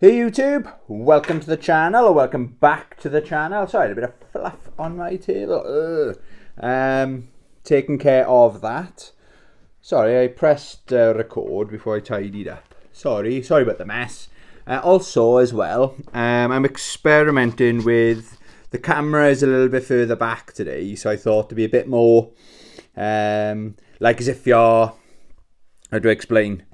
Hey YouTube, welcome to the channel, or welcome back to the channel. Sorry, a bit of fluff on my table. Taking care of that. Sorry, I pressed record before I tidied up. Sorry about the mess. Also, as well, I'm experimenting with the camera is a little bit further back today, so I thought to be a bit more like as if you're, how do I explain?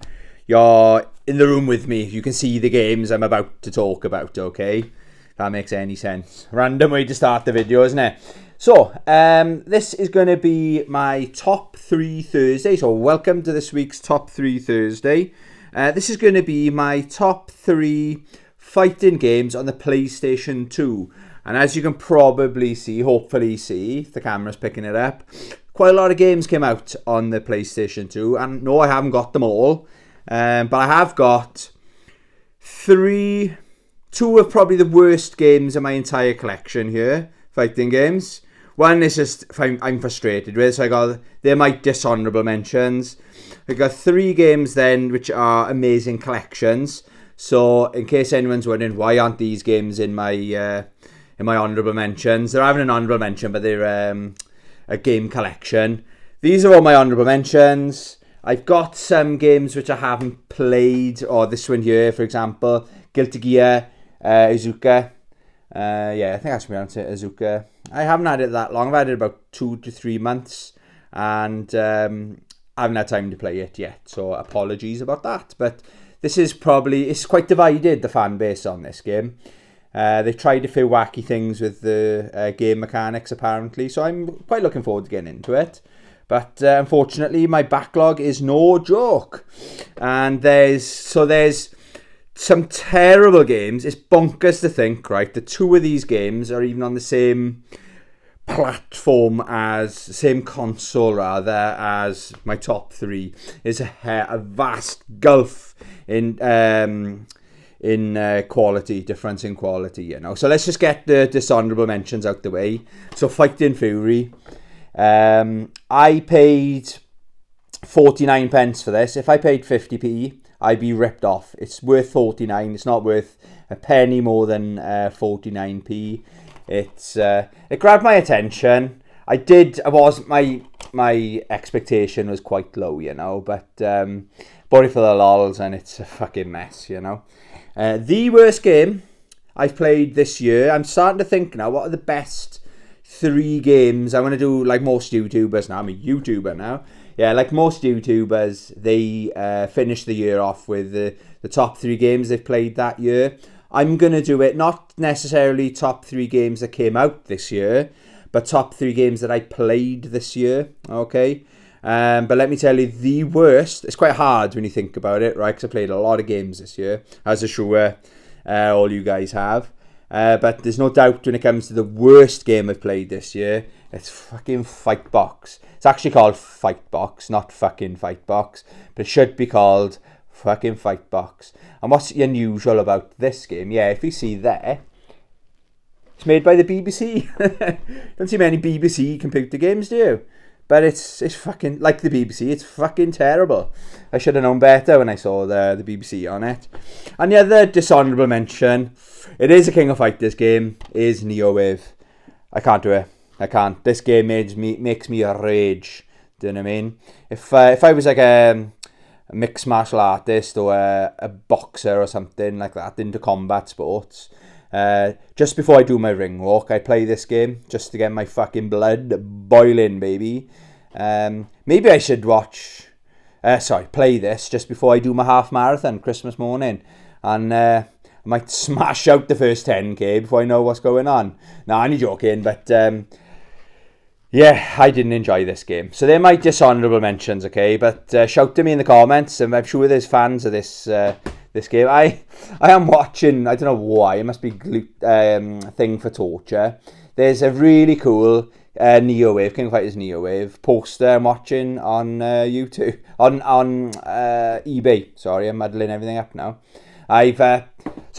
You're in the room with me. You can see the games I'm about to talk about, okay? If that makes any sense. Random way to start the video, isn't it? So, this is going to be my top 3 Thursday. So, welcome to this week's top 3 Thursday. This is going to be my top 3 fighting games on the PlayStation 2. And as you can probably see, hopefully see, if the camera's picking it up, quite a lot of games came out on the PlayStation 2. And no, I haven't got them all. But I have got 2 of probably the worst games in my entire collection here, fighting games. One is just I'm frustrated with, so they're my dishonourable mentions. I got 3 games then which are amazing collections. So in case anyone's wondering why aren't these games in my honourable mentions, they're having an honourable mention, but they're a game collection. These are all my honourable mentions. I've got some games which I haven't played, or this one here, for example, Guilty Gear, Izuka. Yeah, I think that's pronounced it, Izuka. I haven't had it that long. I've had it about 2 to 3 months, and I haven't had time to play it yet, so apologies about that. But this is it's quite divided, the fan base on this game. They've tried a few wacky things with the game mechanics, apparently, so I'm quite looking forward to getting into it. But unfortunately, my backlog is no joke. And there's some terrible games. It's bonkers to think, right, the 2 of these games are even on the same platform same console rather, as my top 3. It's a vast gulf in quality, difference in quality, you know. So let's just get the dishonourable mentions out the way. So Fighting Fury. I paid 49 pence for this. If I paid 50p, I'd be ripped off. It's worth 49. It's not worth a penny more than 49p. It grabbed my attention. My expectation was quite low, you know, but bought it for the lols, and it's a fucking mess, you know. The worst game I've played this year. I'm starting to think now, what are the best 3 games? I want to do like most YouTubers now. I'm a YouTuber now. Yeah, like most YouTubers, they finish the year off with the top 3 games they've played that year. I'm going to do it not necessarily top 3 games that came out this year, but top 3 games that I played this year, okay? But let me tell you, the worst, it's quite hard when you think about it, right? Because I played a lot of games this year, as I'm sure all you guys have. But there's no doubt when it comes to the worst game I've played this year, it's fucking Fightbox. It's actually called Fightbox, not fucking Fightbox, but it should be called fucking Fightbox. And what's unusual about this game? Yeah, if you see there, it's made by the BBC. Don't see many BBC computer games, do you? But it's fucking like the BBC. It's fucking terrible. I should have known better when I saw the BBC on it. And the other dishonourable mention, it is a King of Fighters game, is NeoWave. I can't do it. I can't. This game makes me rage. Do you know what I mean? If I was like a mixed martial artist or a boxer or something like that into combat sports, just before I do my ring walk, I play this game just to get my fucking blood boiling, baby. Maybe I should play this just before I do my half marathon Christmas morning, and I might smash out the first 10k before I know what's going on. Nah, I'm joking, but yeah, I didn't enjoy this game. So they're my dishonourable mentions, okay? But shout to me in the comments, and I'm sure there's fans of this game. I am watching, I don't know why, it must be Thing for Torture. There's a really cool NeoWave, King of Fighters NeoWave poster I'm watching on YouTube, on eBay. Sorry, I'm muddling everything up now. I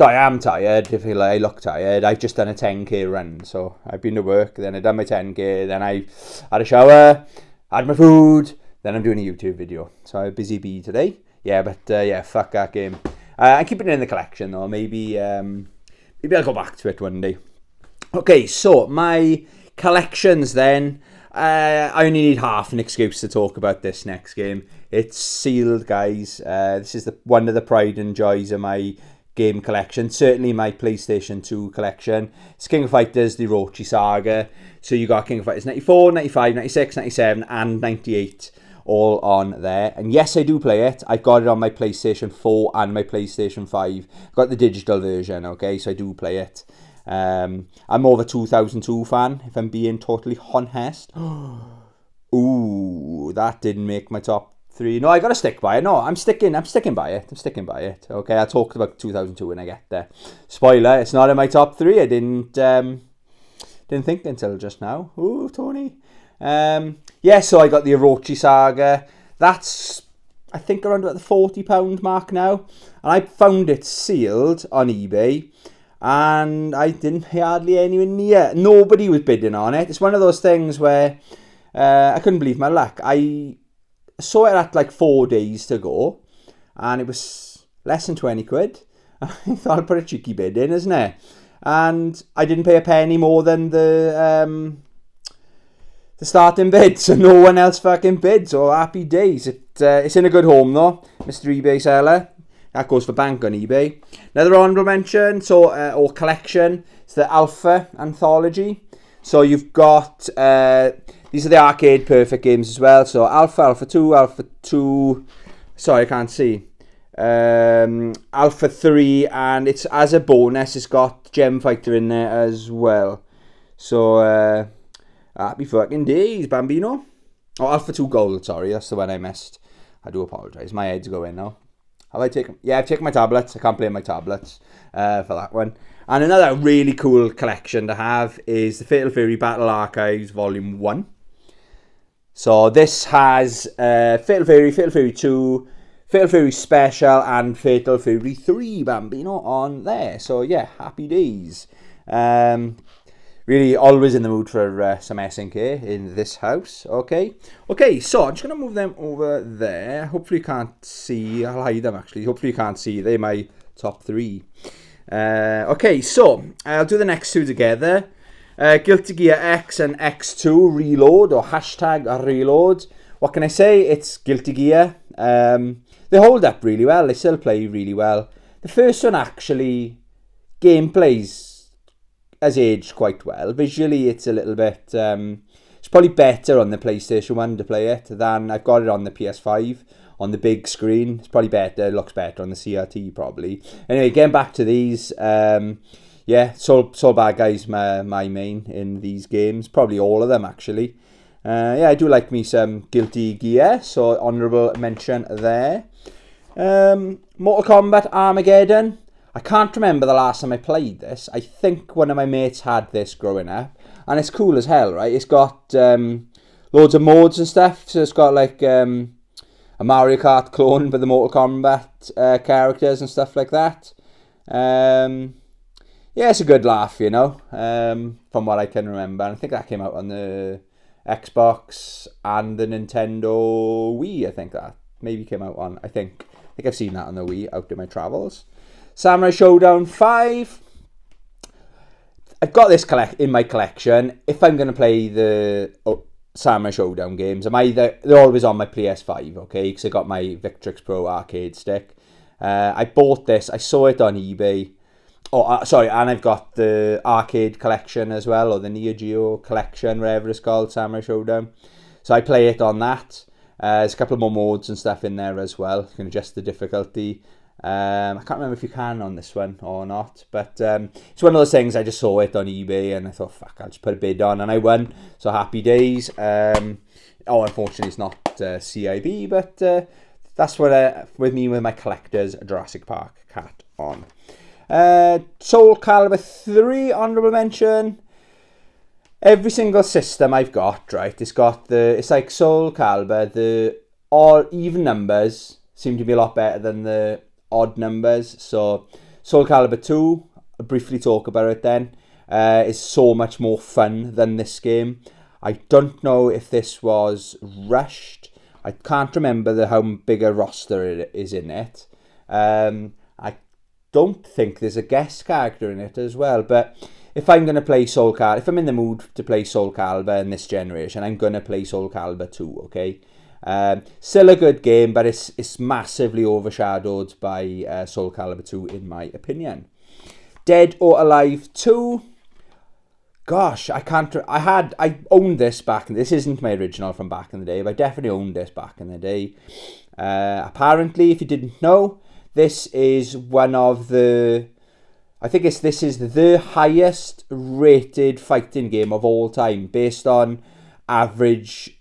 am tired. If I look tired, I've just done a 10k run. So I've been to work, then I've done my 10k, then I had a shower, had my food, then I'm doing a YouTube video. So I'm a busy bee today. Yeah, but yeah, fuck that game. I'm keeping it in the collection though. Maybe I'll go back to it one day. Okay, so my collections then. I only need half an excuse to talk about this next game. It's sealed, guys. This is one of the pride and joys of my game collection. Certainly my PlayStation 2 collection. It's King of Fighters, the Orochi Saga. So you got King of Fighters 94, 95, 96, 97 and 98 all on there. And yes, I do play it. I've got it on my PlayStation 4 and my PlayStation 5. I've got the digital version, okay? So I do play it. I'm more of a 2002 fan, if I'm being totally honest. Ooh, that didn't make my top 3. No, I gotta stick by it. No, I'm sticking by it. Okay, I'll talk about 2002 when I get there. Spoiler, it's not in my top 3. I didn't think until just now. Ooh, Tony. Yeah, so I got the Orochi Saga. That's, I think, around about the £40 mark now. And I found it sealed on eBay. And I didn't pay hardly anywhere near. Nobody was bidding on it. It's one of those things where I couldn't believe my luck. I saw it at like 4 days to go. And it was less than 20 quid. I thought I'd put a cheeky bid in, isn't it? And I didn't pay a penny more than the starting bid. So no one else fucking bid. So happy days. It's in a good home though, Mr. eBay seller. That goes for bank on eBay. Another honourable mention, or collection, it's the Alpha Anthology. So you've got, these are the arcade perfect games as well. So Alpha 2, sorry I can't see. Alpha 3, and it's as a bonus, it's got Gem Fighter in there as well. So, happy fucking days, Bambino. Oh, Alpha 2 Gold, sorry, that's the one I missed. I do apologise, my head's going now. Have I taken? Yeah, I've taken my tablets. I can't play my tablets for that one. And another really cool collection to have is the Fatal Fury Battle Archives Volume 1. So this has Fatal Fury 2, Fatal Fury Special, and Fatal Fury 3 Bambino on there. So yeah, happy days. Really always in the mood for some SNK in this house. Okay, so I'm just going to move them over there. Hopefully you can't see. I'll hide them actually. Hopefully you can't see. They're my top 3. Okay, so I'll do the next 2 together. Guilty Gear X and X2 Reload, or hashtag Reload. What can I say? It's Guilty Gear. They hold up really well. They still play really well. The first one actually, gameplays has aged quite well. Visually, it's a little bit... it's probably better on the PlayStation 1 to play it than I've got it on the PS5 on the big screen. It's probably better. It looks better on the CRT, probably. Anyway, getting back to these... yeah, Soul Bad Guy's my main in these games. Probably all of them, actually. Yeah, I do like me some Guilty Gear, so honourable mention there. Mortal Kombat Armageddon. I can't remember the last time I played this. I think one of my mates had this growing up. And it's cool as hell, right? It's got loads of modes and stuff. So it's got like a Mario Kart clone with the Mortal Kombat characters and stuff like that. Yeah, it's a good laugh, you know, from what I can remember. And I think that came out on the Xbox and the Nintendo Wii, I think that maybe came out on, I think I've seen that on the Wii out in my travels. Samurai Showdown 5. I've got this in my collection. If I'm going to play the Samurai Showdown games, they're always on my PS5, okay? Because I got my Victrix Pro arcade stick. I bought this. I saw it on eBay. Oh, sorry, and I've got the arcade collection as well, or the Neo Geo collection, whatever it's called, Samurai Showdown. So I play it on that. There's a couple more modes and stuff in there as well. You can adjust the difficulty. I can't remember if you can on this one or not, but it's one of those things. I just saw it on eBay and I thought, fuck, I'll just put a bid on, and I won. So happy days. Unfortunately, it's not CIB, but that's what with me with my collector's Jurassic Park cat on. Soul Calibur 3 honourable mention. Every single system I've got, right, it's like Soul Calibur, the all even numbers seem to be a lot better than the odd numbers. So Soul Calibur 2, I'll briefly talk about it then, is so much more fun than this game. I don't know if this was rushed. I can't remember how big a roster it is in it. And I don't think there's a guest character in it as well, but if I'm going to play Soul Calibur, if I'm in the mood to play Soul Calibur in this generation, I'm going to play Soul Calibur 2, okay? Still a good game, but it's massively overshadowed by Soul Calibur 2, in my opinion. Dead or Alive 2. Gosh, I owned this this isn't my original from back in the day, but I definitely owned this back in the day. Apparently, if you didn't know, this is one of the... this is the highest rated fighting game of all time, based on average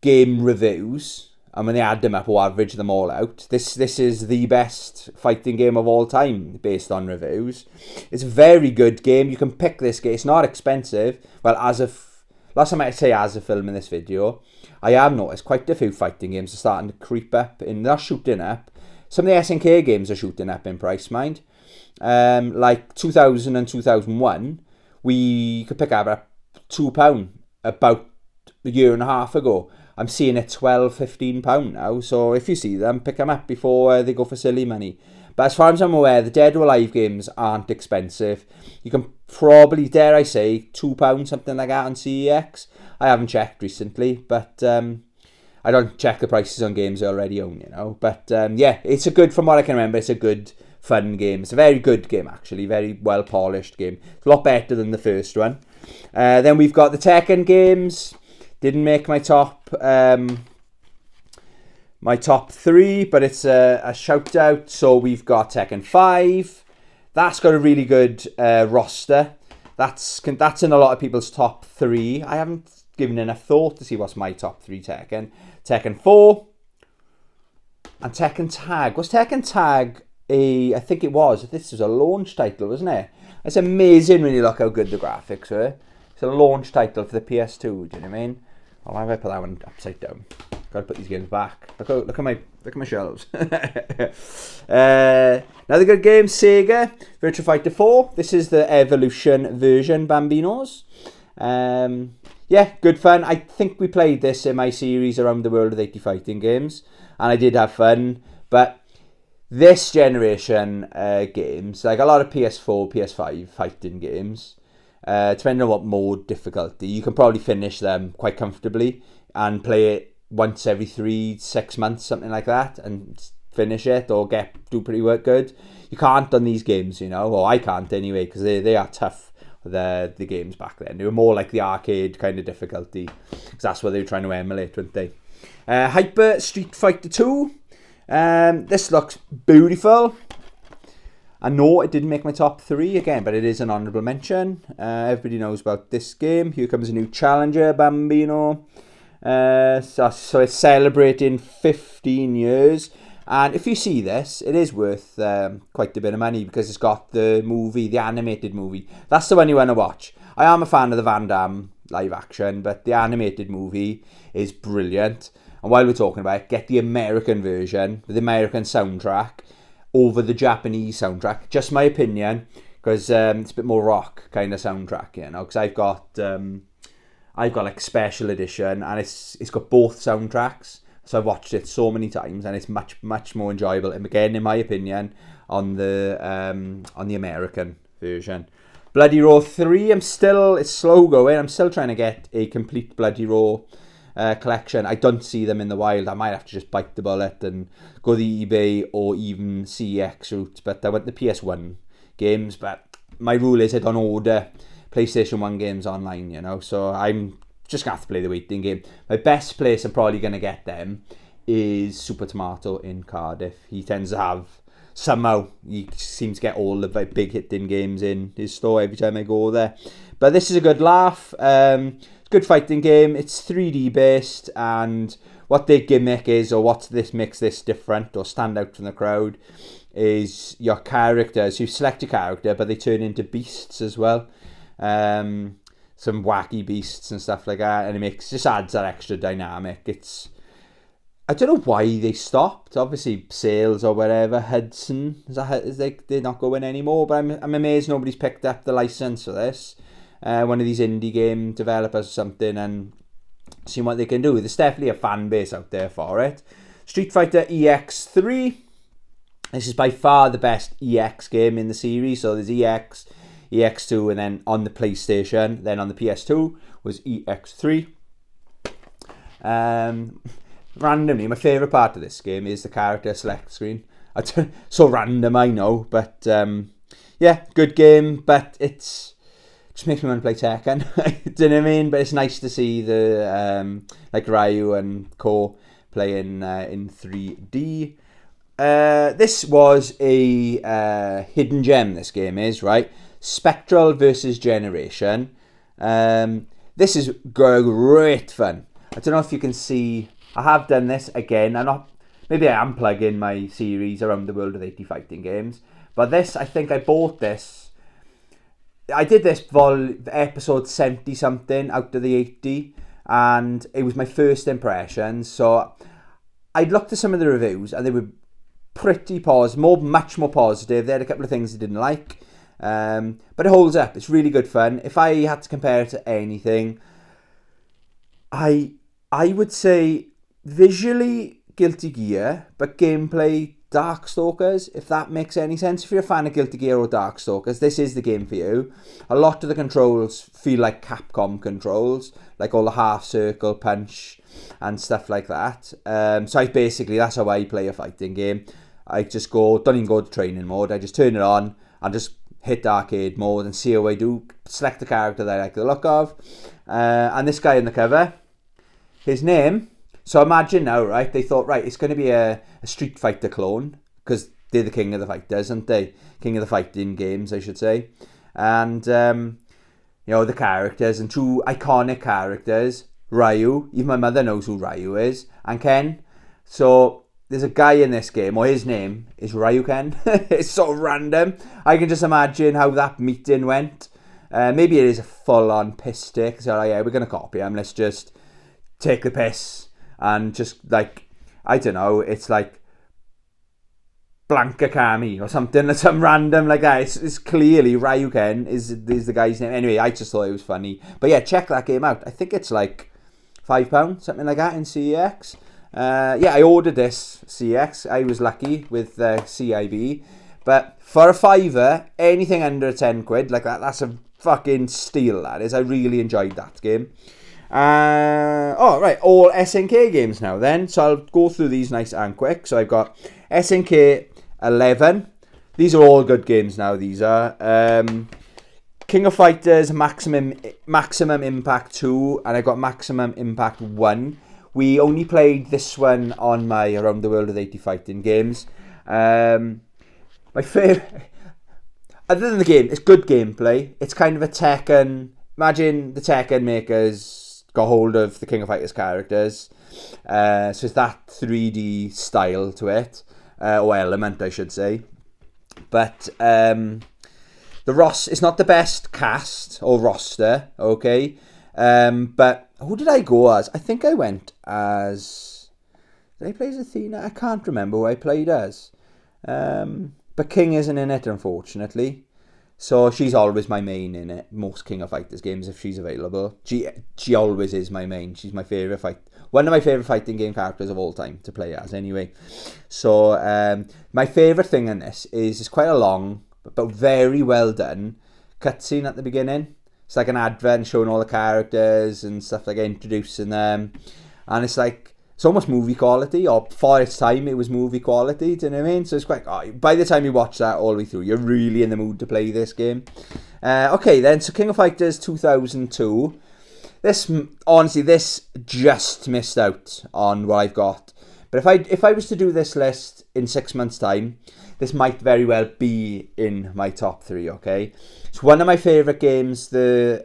game reviews. And when they add them up or average them all out, this is the best fighting game of all time, based on reviews. It's a very good game. You can pick this game. It's not expensive. Well, last time I say as a film in this video, I have noticed quite a few fighting games are starting to creep up. They're shooting up. Some of the SNK games are shooting up in price, mind. Like 2000 and 2001, we could pick up at £2 about a year and a half ago. I'm seeing it £12-15 now, so if you see them, pick them up before they go for silly money. But as far as I'm aware, the Dead or Alive games aren't expensive. You can probably, dare I say, £2, something like that on CEX. I haven't checked recently, but I don't check the prices on games I already own, you know. But yeah, it's a good, from what I can remember, it's a good, fun game. It's a very good game, actually, very well polished game. It's a lot better than the first one. Then we've got the Tekken games. Didn't make my top 3, but it's a shout out. So we've got Tekken 5. That's got a really good roster. That's in a lot of people's top 3. I haven't given enough thought to see what's my top 3 Tekken. Tekken 4 and Tekken Tag. Was Tekken Tag I think it was. This was a launch title, wasn't it? It's amazing when you look how good the graphics were. It's a launch title for the PS2. Do you know what I mean? Oh, why have I put that one upside down? Got to put these games back. Look at my shelves. Another good game, Sega Virtua Fighter 4. This is the Evolution version, Bambinos. Yeah, good fun. I think we played this in my series around the world of 80 fighting games, and I did have fun. But this generation games, like a lot of PS4, PS5 fighting games, depending on what mode difficulty, you can probably finish them quite comfortably and play it once every 3-6 months, something like that, and finish it or do pretty good. You can't on these games, you know, or I can't anyway, because they are tough. The games back then, they were more like the arcade kind of difficulty, because that's what they were trying to emulate, weren't they? Hyper Street Fighter 2. This looks beautiful. I know it didn't make my top 3 again, but it is an honourable mention. Everybody knows about this game. Here comes a new challenger, Bambino. So it's celebrating 15 years. And if you see this, it is worth quite a bit of money, because it's got the movie, the animated movie. That's the one you want to watch. I am a fan of the Van Damme live action, but the animated movie is brilliant. And while we're talking about it, get the American version with the American soundtrack over the Japanese soundtrack. Just my opinion, because it's a bit more rock kind of soundtrack, you know. Because I've got like special edition, and it's got both soundtracks. So I've watched it so many times, and it's much more enjoyable. And again, in my opinion, on the American version. Bloody Roar 3. It's slow going. I'm still trying to get a complete Bloody Roar collection. I don't see them in the wild. I might have to just bite the bullet and go the eBay or even CEX route. But I went the PS1 games. But my rule is I don't order PlayStation 1 games online, you know. So I'm just going to have to play the waiting game. My best place I'm probably going to get them is Super Tomato in Cardiff. He tends to have, somehow, he seems to get all the big hitting games in his store every time I go there. But this is a good laugh. Good fighting game. It's 3D based, and what their gimmick is, or what this makes this different or stand out from the crowd, is your characters. You select your character, but they turn into beasts as well. Some wacky beasts and stuff like that, and it just adds that extra dynamic. I don't know why they stopped. Obviously, sales or whatever. Hudson, they're not going anymore. But I'm amazed nobody's picked up the license for this. One of these indie game developers or something, and seeing what they can do. There's definitely a fan base out there for it. Street Fighter EX3. This is by far the best EX game in the series. So there's EX, EX2, and then on the PlayStation, then on the PS2 was EX3. Randomly, my favourite part of this game is the character select screen. So random, I know, but yeah, good game, but it's just makes me want to play Tekken. Do you know what I mean? But it's nice to see the like Ryu and Co playing in 3D. This was a hidden gem. This game is right. Spectral versus Generation. This is great fun. I don't know if you can see. I have done this again. Maybe I am plugging my series around the world of 80 fighting games. But this, I think I bought this. I did this for episode 70 something out of the 80. And it was my first impressions. So I'd looked at some of the reviews and they were pretty positive, much more positive. They had a couple of things I didn't like. But it holds up. It's really good fun. If I had to compare it to anything, I would say visually Guilty Gear, but gameplay Darkstalkers, if that makes any sense. If you're a fan of Guilty Gear or Darkstalkers, this is the game for you. A lot of the controls feel like Capcom controls, like all the half circle punch and stuff like that. So that's how I play a fighting game. I just don't even go to training mode. I just turn it on and just hit arcade mode and see how I do. Select the character that I like the look of. And this guy in the cover, his name, so imagine now, right, they thought, right, it's going to be a Street Fighter clone, because they're the king of the fighters, aren't they? King of the fighting games, I should say. And, the characters, and two iconic characters, Ryu, even my mother knows who Ryu is, and Ken. So there's a guy in this game, or his name is Ryuken. It's so random. I can just imagine how that meeting went. Maybe it is a full-on piss take. So, yeah, we're going to copy him. Let's just take the piss and just, like, I don't know, it's like Blanca Kami or something, some random like that. It's clearly Ryuken is the guy's name. Anyway, I just thought it was funny. But yeah, check that game out. I think it's like £5, something like that in CEX. I ordered this CX. I was lucky with CIB. But for a £5, anything under £10, like that's a fucking steal, that is. I really enjoyed that game. Right, all SNK games now then. So I'll go through these nice and quick. So I've got SNK 11. These are all good games now, these are. King of Fighters Maximum Impact 2, and I got Maximum Impact 1. We only played this one on my Around the World of 80 Fighting games. My favourite, other than the game, it's good gameplay. It's kind of a Tekken. Imagine the Tekken makers got hold of the King of Fighters characters. So it's that 3D style to it, or element, I should say. But the it's not the best cast or roster, okay? But who did I go as? I think I went as... Did I play as Athena? I can't remember who I played as. But King isn't in it, unfortunately. So she's always my main in it. Most King of Fighters games, if she's available. She always is my main. She's my favourite one of my favourite fighting game characters of all time to play as, anyway. So my favourite thing in this is it's quite a long, but very well done cutscene at the beginning. It's like an advert showing all the characters and stuff, like introducing them. And it's like, it's almost movie quality, or for its time it was movie quality, do you know what I mean? So it's quite, by the time you watch that all the way through, you're really in the mood to play this game. Okay then, so King of Fighters 2002. This just missed out on what I've got. But if I was to do this list in 6 months' time, this might very well be in my top 3, okay? It's one of my favourite games, the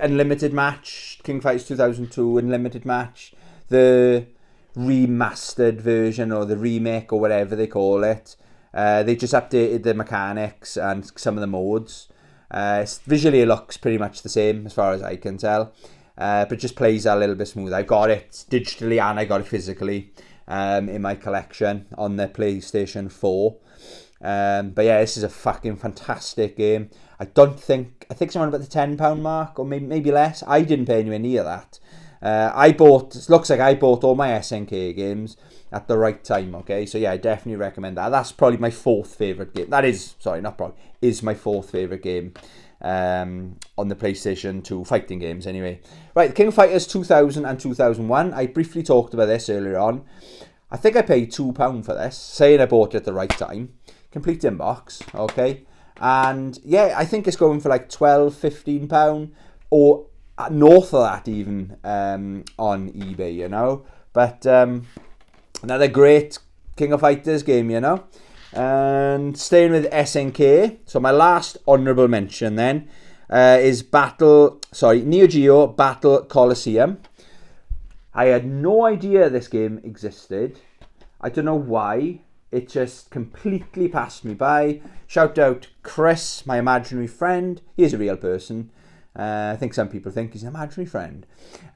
Unlimited Match, King of Fighters 2002 Unlimited Match. The remastered version or the remake or whatever they call it. They just updated the mechanics and some of the modes. Visually it looks pretty much the same as far as I can tell. But it just plays a little bit smoother. I got it digitally and I got it physically in my collection on the PlayStation 4. But yeah, this is a fucking fantastic game. I think it's around about the £10 mark or maybe less. I didn't pay anywhere near that. Looks like I bought all my SNK games at the right time, okay? So yeah, I definitely recommend that. That's probably my fourth favourite game. That is, sorry, not probably, is my fourth favourite game on the PlayStation 2 fighting games anyway. Right, King of Fighters 2000 and 2001. I briefly talked about this earlier on. I think I paid £2 for this, saying I bought it at the right time. Complete inbox, okay? And yeah, I think it's going for like £12, £15 or north of that even on eBay, you know. But another great King of Fighters game, you know. And staying with SNK, so my last honourable mention then is Neo Geo Battle Coliseum. I had no idea this game existed. I don't know why. It just completely passed me by. Shout out Chris, my imaginary friend. He is a real person. I think some people think he's an imaginary friend.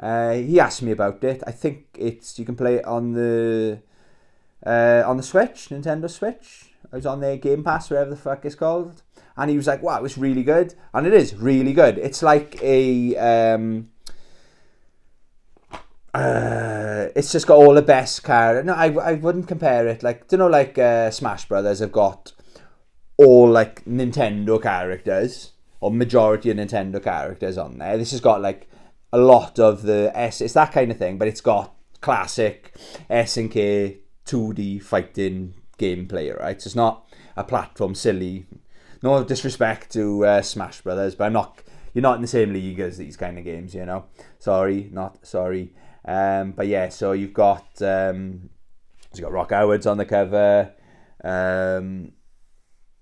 He asked me about it. I think you can play it on the Switch, Nintendo Switch. I was on their Game Pass, whatever the fuck it's called. And he was like, wow, it was really good. And it is really good. It's like it's just got all the best characters. No, I wouldn't compare it. Like, do you know, like Smash Brothers have got all like Nintendo characters, or majority of Nintendo characters on there. This has got like a lot of it's that kind of thing, but it's got classic SNK 2D fighting gameplay, right? So it's not a platform silly. No disrespect to Smash Brothers, but you're not in the same league as these kind of games, you know. Not sorry. But yeah, so you've got Rock Howard's on the cover,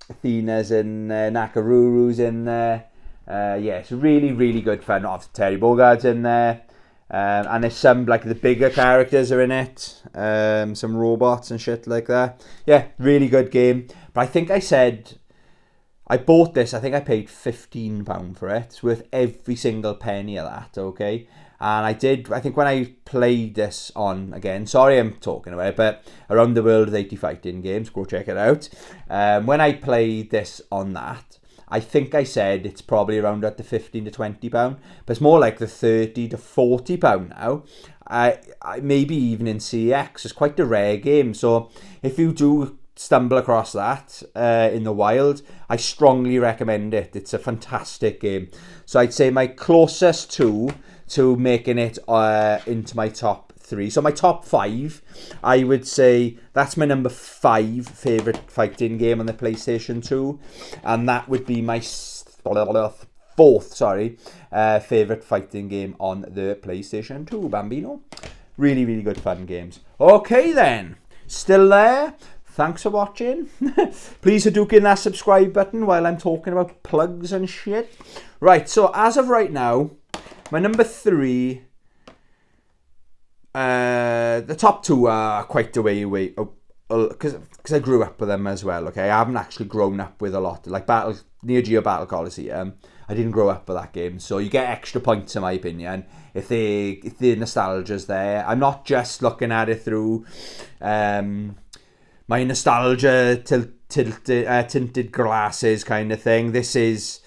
Athena's in there, Nakaruru's in there. Yeah, it's really, really good fun. Obviously, Terry Bogard's in there. And there's some, like, the bigger characters are in it. Some robots and shit like that. Yeah, really good game. But I think I bought this, I think I paid £15 for it. It's worth every single penny of that, okay? And I think when I played this on, again, sorry I'm talking about it, but Around the World with 80 Fighting Games, go check it out. When I played this on that, I think I said it's probably around at the £15 to £20, but it's more like the £30 to £40 now. Maybe even in CX, it's quite a rare game. So if you do stumble across that in the wild, I strongly recommend it. It's a fantastic game. So I'd say my closest to making it into my top 3. So my top 5, I would say that's my number 5 favourite fighting game on the PlayStation 2. And that would be my 4th, favourite fighting game on the PlayStation 2, Bambino. Really, really good fun games. Okay then, still there? Thanks for watching. Please do click that subscribe button while I'm talking about plugs and shit. Right, so as of right now, my number 3, the top 2 are quite a way away, because I grew up with them as well, okay? I haven't actually grown up with a lot, like Neo Geo Battle Coliseum. I didn't grow up with that game, so you get extra points in my opinion if the nostalgia's there. I'm not just looking at it through my nostalgia tinted glasses kind of thing. This is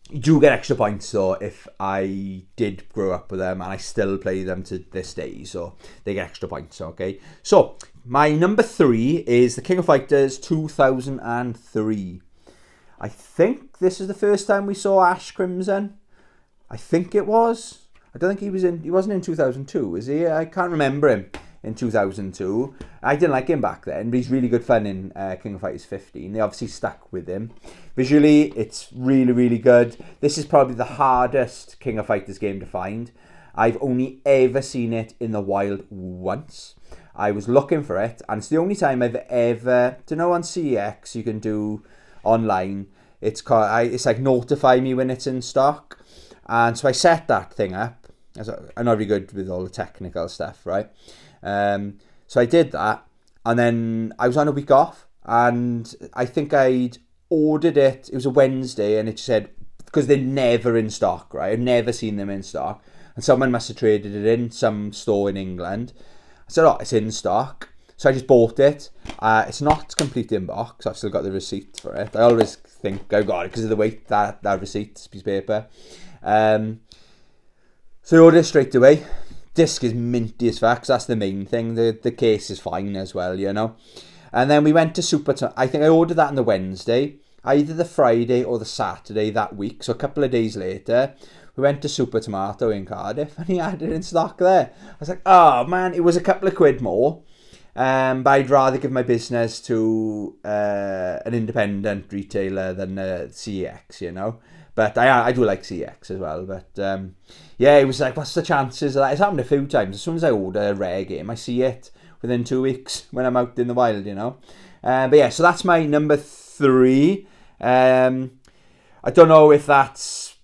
you do get extra points though if I did grow up with them and I still play them to this day, so they get extra points, okay? So my number 3 is the King of Fighters 2003. I think this is the first time we saw Ash Crimson. I think it was. I don't think he wasn't in 2002, is he? I can't remember him in 2002. I didn't like him back then, but he's really good fun in King of Fighters 15. They obviously stuck with him. Visually, it's really, really good. This is probably the hardest King of Fighters game to find. I've only ever seen it in the wild once. I was looking for it, and it's the only time I've ever, on CX you can do online. It's like notify me when it's in stock. And so I set that thing up. I'm not very good with all the technical stuff, right? So I did that, and then I was on a week off, and I think I'd ordered it. It was a Wednesday, and it said, because they're never in stock, right? I've never seen them in stock, and someone must have traded it in some store in England. I said, oh, it's in stock. So I just bought it. It's not complete in box. I've still got the receipt for it. I always think I got it because of the weight, that receipt, piece of paper. So I ordered it straight away. Disc is minty as fuck, 'cause that's the main thing. The case is fine as well, you know. And then we went to I think I ordered that on the Wednesday, either the Friday or the Saturday that week. So a couple of days later, we went to Super Tomato in Cardiff, and he had it in stock there. I was like, oh man, it was a couple of quid more. But I'd rather give my business to an independent retailer than CX, you know. But I do like CX as well. But yeah, it was like, what's the chances of that? It's happened a few times. As soon as I order a rare game, I see it within 2 weeks when I'm out in the wild, you know. But yeah, so that's my number 3. I don't know if that's...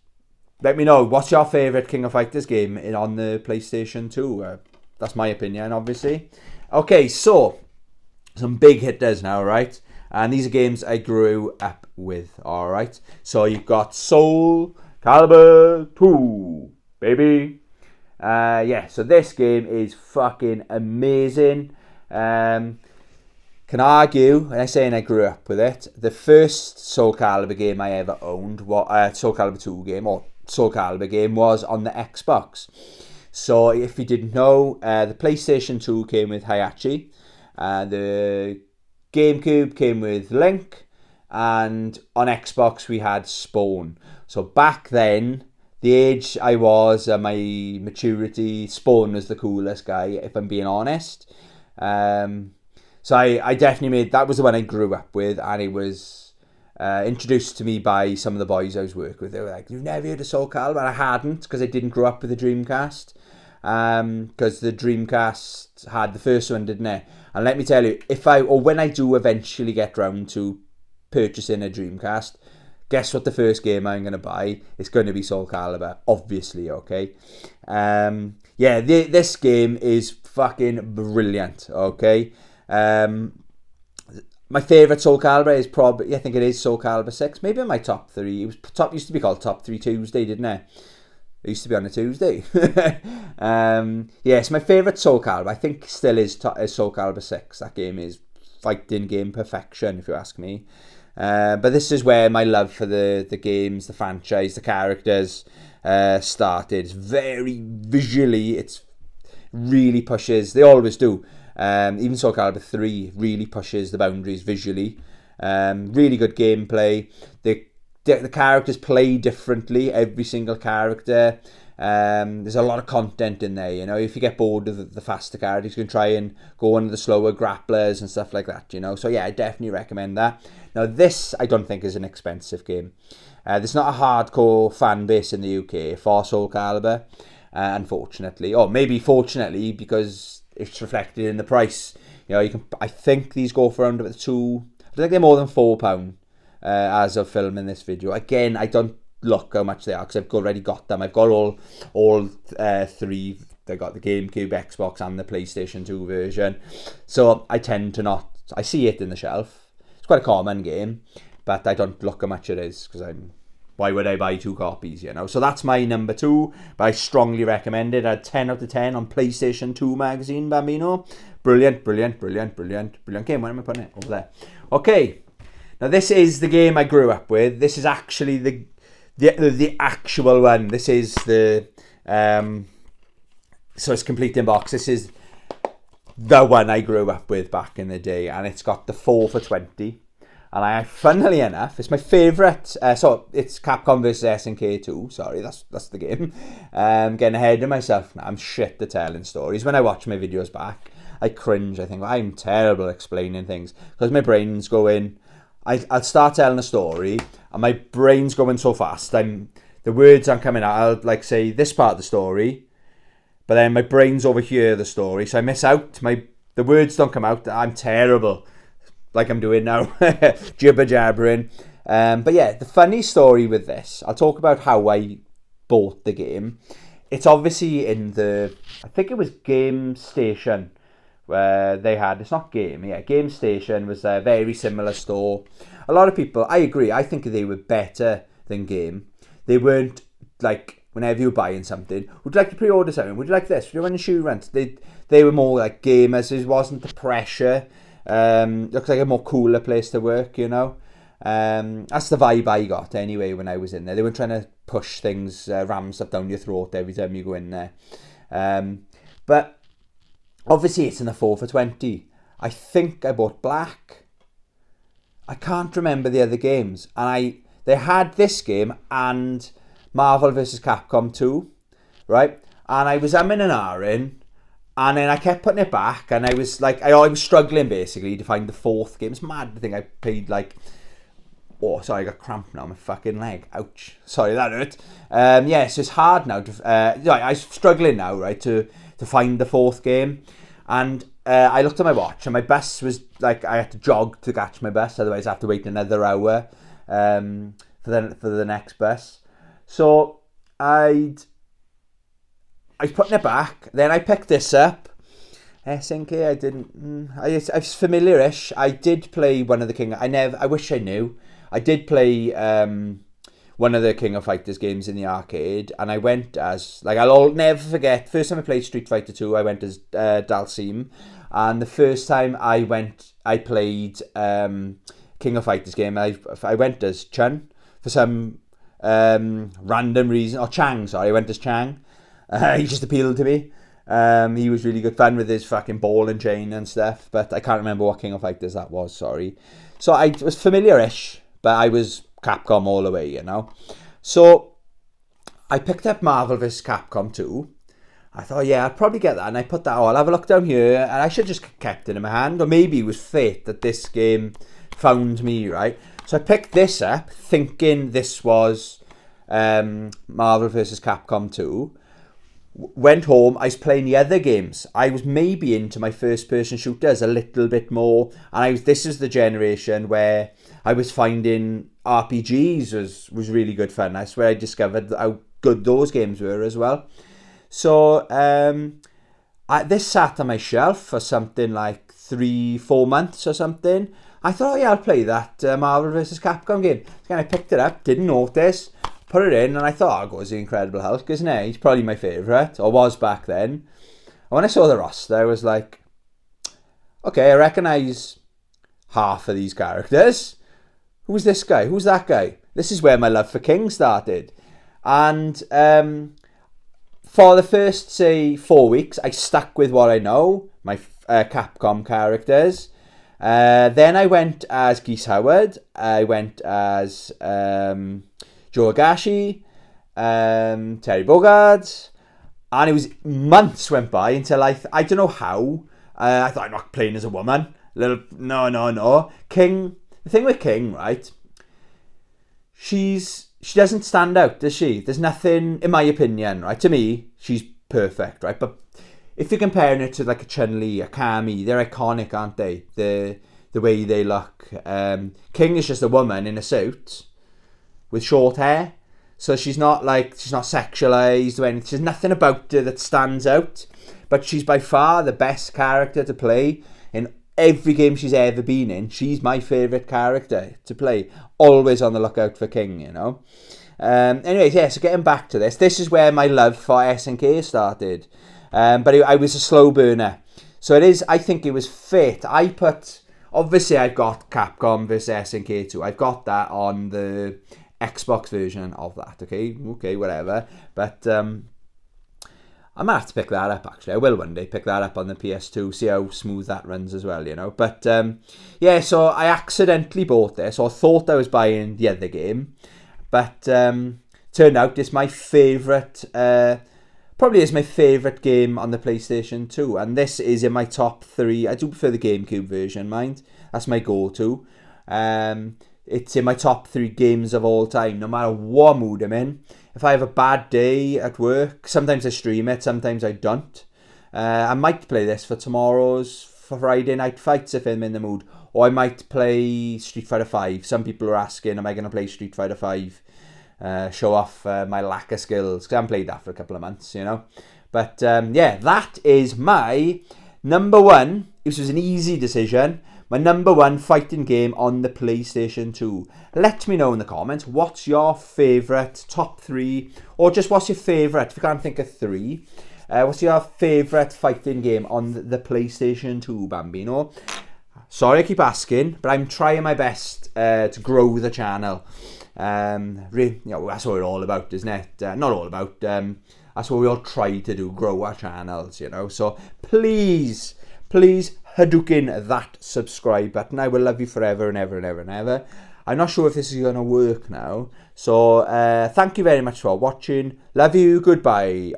Let me know. What's your favourite King of Fighters game on the PlayStation 2? That's my opinion, obviously. Okay, so some big hitters now, right? And these are games I grew up with, all right? So you've got Soul Calibur 2, baby. Yeah, so this game is fucking amazing. Can argue, and I'm saying I grew up with it, the first Soul Calibur game I ever owned, Soul Calibur 2 game, or Soul Calibur game, was on the Xbox. So if you didn't know, the PlayStation 2 came with Heihachi, the GameCube came with Link, and on Xbox we had Spawn. So back then, the age I was, my maturity, Spawn was the coolest guy, if I'm being honest. So I definitely that was the one I grew up with, and it was introduced to me by some of the boys I was working with. They were like, you've never heard of Soul Calibur? And I hadn't, because I didn't grow up with the Dreamcast. Because the Dreamcast had the first one, didn't it? And let me tell you, when I do eventually get round to purchasing a Dreamcast, guess what the first game I'm going to buy? It's going to be Soul Calibur, obviously, okay? Yeah, this game is fucking brilliant, okay? My favourite Soul Calibur is probably, I think it is Soul Calibur 6, maybe in my top 3. It used to be called Top 3 Tuesday, didn't it? It used to be on a Tuesday. Yes, my favourite Soul Calibur, I think, still is Soul Calibur 6. That game is fighting game perfection, if you ask me. But this is where my love for the games, the franchise, the characters started. It's very visually, it's really pushes, they always do. Even Soul Calibur 3 really pushes the boundaries visually. Really good gameplay. The characters play differently, every single character. There's a lot of content in there, you know. If you get bored of the faster characters, you can try and go on the slower grapplers and stuff like that, you know. So yeah, I definitely recommend that. Now this, I don't think, is an expensive game. There's not a hardcore fan base in the UK for Soul Calibur, unfortunately. Or maybe fortunately, because it's reflected in the price. You know, I think these go for around about I don't think they're more than £4. As of filming this video. Again, I don't look how much they are, because I've already got them. I've got all 3. I got the GameCube, Xbox, and the PlayStation 2 version. So I tend to not... I see it in the shelf. It's quite a common game, but I don't look how much it is, because why would I buy 2 copies, you know? So that's my number 2, but I strongly recommend it. I had 10 out of 10 on PlayStation 2 magazine, Bambino. Brilliant, brilliant, brilliant, brilliant, brilliant game. Where am I putting it? Over there. Okay. Now this is the game I grew up with. This is actually the actual one. This is the so it's complete in box. This is the one I grew up with back in the day, and it's got the 4 for 20. And funnily enough, it's my favourite. So it's Capcom vs SNK 2. Sorry, that's the game. Getting ahead of myself now. I'm shit at telling stories. When I watch my videos back, I cringe. I think, well, I'm terrible at explaining things, because my brain's going... I'll start telling a story, and my brain's going so fast. The words aren't coming out. I'll like say this part of the story, but then my brain's over here the story, so I miss out. The words don't come out. I'm terrible, like I'm doing now, jibber jabbering. But yeah, the funny story with this, I'll talk about how I bought the game. It's obviously in I think it was Game Station. Where they had, it's not Game Station was a very similar store. A lot of people, I agree, I think they were better than Game. They weren't like, whenever you're buying something, would you like to pre-order something? Would you like this? Would you want a shoe rent? They were more like gamers. It wasn't the pressure. Looks like a more cooler place to work, you know. That's the vibe I got anyway when I was in there. They weren't trying to push things, ram stuff down your throat every time you go in there. But obviously it's in the 4 for 20. I think I bought black. I can't remember the other games. And they had this game and Marvel vs. Capcom 2, right? And I was umming and ahhing, and then I kept putting it back, and I was like, I was struggling basically to find the fourth game. It's mad. I think I paid like, oh, sorry, I got cramp now, my fucking leg. Ouch. Sorry, that hurt. Yeah, so it's hard now. I'm struggling now, right, to find the fourth game. And I looked at my watch, and my bus was like, I had to jog to catch my bus, otherwise I have to wait another hour for the next bus. So I was putting it back, then I picked this up. SNK, I didn't. I was familiar-ish. I did play one of the King. I wish I knew. I did play one of the King of Fighters games in the arcade, and I went as, like, I'll never forget, first time I played Street Fighter 2, I went as Dalsim, and the first time I played King of Fighters game, I went as Chun for some random reason, or Chang, sorry, I went as Chang. He just appealed to me. He was really good fun with his fucking ball and chain and stuff, but I can't remember what King of Fighters that was, sorry. So I was familiar-ish, but I was Capcom all the way, you know. So I picked up Marvel vs. Capcom 2. I thought, yeah, I'll probably get that, and I put that on. I'll have a look down here, and I should just kept it in my hand, or maybe it was fate that this game found me, right? So I picked this up, thinking this was Marvel vs. Capcom 2. Went home, I was playing the other games. I was maybe into my first-person shooters a little bit more, and this is the generation where I was finding RPGs was really good fun. That's where I discovered how good those games were as well. So this sat on my shelf for something like 3-4 months or something. I thought, yeah, I'll play that Marvel vs. Capcom game. So I picked it up, didn't notice, put it in, and I thought, oh, goes the Incredible Hulk, isn't it? He's probably my favourite, or was back then. And when I saw the roster, I was like, okay, I recognise half of these characters. Who's this guy? Who's that guy? This is where my love for King started. And for the first, say, 4 weeks, I stuck with what I know, my Capcom characters. Then I went as Geese Howard. I went as Joe Higashi, Terry Bogard, and it was months went by until I don't know how, I thought, I'm not playing as a woman. No. King, the thing with King, right, she doesn't stand out, does she? There's nothing, in my opinion, right, to me, she's perfect, right, but if you're comparing it to like a Chun-Li, a Kami, they're iconic, aren't they? The way they look. King is just a woman in a suit with short hair, so she's not sexualized or anything. There's nothing about her that stands out, but she's by far the best character to play in every game she's ever been in. She's my favourite character to play. Always on the lookout for King, you know. Anyways, yeah, so getting back to this is where my love for SNK started. But I was a slow burner. So it is, I think it was fate. Obviously I've got Capcom vs. SNK 2. I've got that on the Xbox version of that, okay, whatever. But I might have to pick that up, actually. I will one day pick that up on the PS2, see how smooth that runs as well, you know. But yeah, so I accidentally bought this, or thought I was buying the other game. But turned out it's my favourite, probably is my favourite game on the PlayStation 2. And this is in my top 3. I do prefer the GameCube version, mind. That's my go-to. It's in my top 3 games of all time, no matter what mood I'm in. If I have a bad day at work, sometimes I stream it, sometimes I don't. I might play this for tomorrow's Friday night fights if I'm in the mood. Or I might play Street Fighter 5. Some people are asking, am I going to play Street Fighter 5? Show off my lack of skills, because I haven't played that for a couple of months, you know. But yeah, that is my number 1. This was an easy decision. My number 1 fighting game on the PlayStation 2. Let me know in the comments, what's your favourite top 3, or just what's your favourite, if you can't think of 3, what's your favourite fighting game on the PlayStation 2, Bambino? Sorry I keep asking, but I'm trying my best to grow the channel. That's what we're all about, isn't it? Not all about. That's what we all try to do, grow our channels, So please Hadouken that subscribe button. I will love you forever and ever and ever and ever. I'm not sure if this is going to work now. So thank you very much for watching. Love you. Goodbye.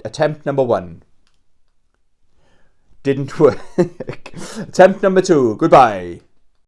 Attempt number 1. Didn't work. Attempt number 2. Goodbye.